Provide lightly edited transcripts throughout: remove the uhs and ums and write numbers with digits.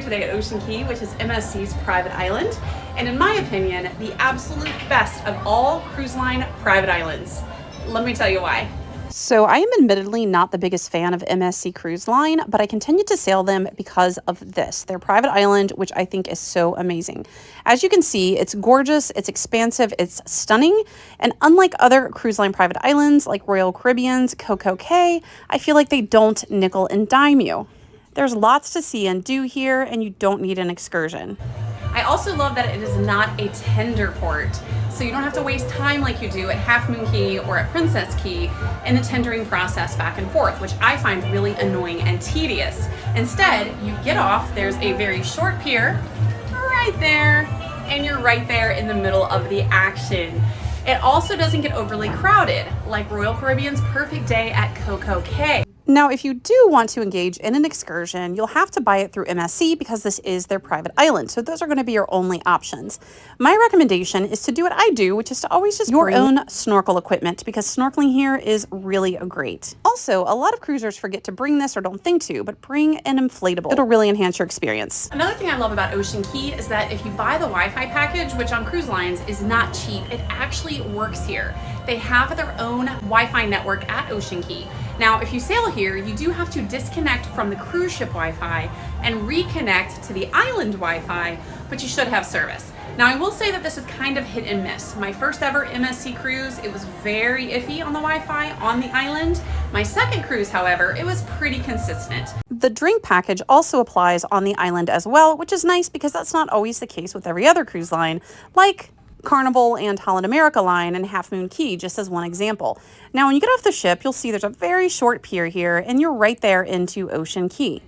today at Ocean Key, which is MSC's private island, and in my opinion, the absolute best of all cruise line private islands. Let me tell you why. So I am admittedly not the biggest fan of MSC Cruise Line, but I continue to sail them because of this, their private island, which I think is so amazing. As you can see, it's gorgeous, it's expansive, it's stunning, and unlike other cruise line private islands like Royal Caribbean's Coco Cay, I feel like they don't nickel and dime you. There's lots to see and do here, and you don't need an excursion. I also love that it is not a tender port, so you don't have to waste time like you do at Half Moon Cay or at Princess Cay in the tendering process back and forth, which I find really annoying and tedious. Instead, you get off, there's a very short pier right there, and you're right there in the middle of the action. It also doesn't get overly crowded, like Royal Caribbean's perfect day at Coco Cay. Now, if you do want to engage in an excursion, you'll have to buy it through MSC because this is their private island. So those are going to be your only options. My recommendation is to do what I do, which is to always just bring your own snorkel equipment because snorkeling here is really great. Also, a lot of cruisers forget to bring this or don't think to, but bring an inflatable. It'll really enhance your experience. Another thing I love about Ocean Key is that if you buy the Wi-Fi package, which on cruise lines is not cheap, it actually works here. They have their own Wi-Fi network at Ocean Key. Now, if you sail here, you do have to disconnect from the cruise ship Wi-Fi and reconnect to the island Wi-Fi, but you should have service. Now, I will say that this is kind of hit and miss. My first ever MSC cruise, it was very iffy on the Wi-Fi on the island. My second cruise, however, it was pretty consistent. The drink package also applies on the island as well, which is nice because that's not always the case with every other cruise line, like Carnival and Holland America Line and Half Moon Cay, just as one example. Now, when you get off the ship, you'll see there's a very short pier here, and you're right there into Ocean Key.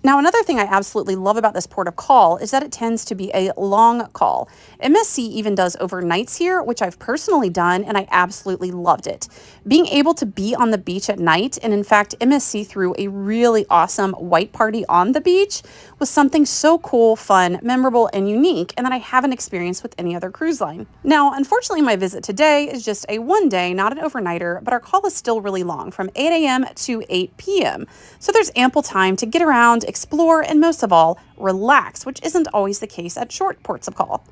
Now, another thing I absolutely love about this port of call is that it tends to be a long call. MSC even does overnights here, which I've personally done, and I absolutely loved it. Being able to be on the beach at night, and in fact, MSC threw a really awesome white party on the beach, was something so cool, fun, memorable, and unique, and that I haven't experienced with any other cruise line. Now, unfortunately, my visit today is just a one day, not an overnighter, but our call is still really long, from 8 a.m. to 8 p.m. So there's ample time to get around, explore, and most of all, relax, which isn't always the case at short ports of call.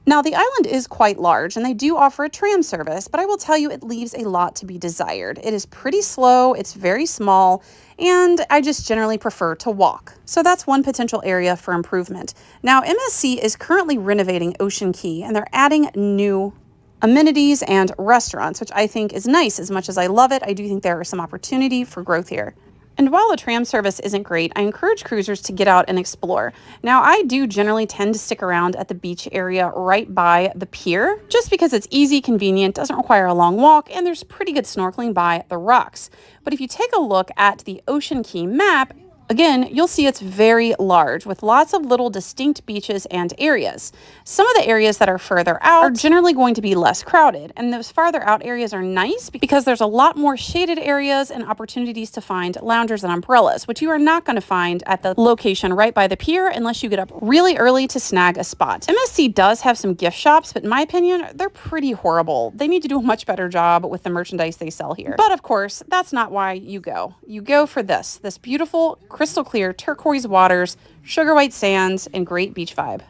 Now, the island is quite large, and they do offer a tram service, but I will tell you it leaves a lot to be desired. It is pretty slow, it's very small, and I just generally prefer to walk. So that's one potential area for improvement. Now, MSC is currently renovating Ocean Key, and they're adding new amenities and restaurants, which I think is nice. As much as I love it, I do think there is some opportunity for growth here. And while the tram service isn't great, I encourage cruisers to get out and explore. Now, I do generally tend to stick around at the beach area right by the pier, just because it's easy, convenient, doesn't require a long walk, and there's pretty good snorkeling by the rocks. But if you take a look at the Ocean Key map, again, you'll see it's very large with lots of little distinct beaches and areas. Some of the areas that are further out are generally going to be less crowded, and those farther out areas are nice because there's a lot more shaded areas and opportunities to find loungers and umbrellas, which you are not going to find at the location right by the pier unless you get up really early to snag a spot. MSC does have some gift shops, but in my opinion, they're pretty horrible. They need to do a much better job with the merchandise they sell here. But of course, that's not why you go. You go for this beautiful crystal clear turquoise waters, sugar white sands, and great beach vibe.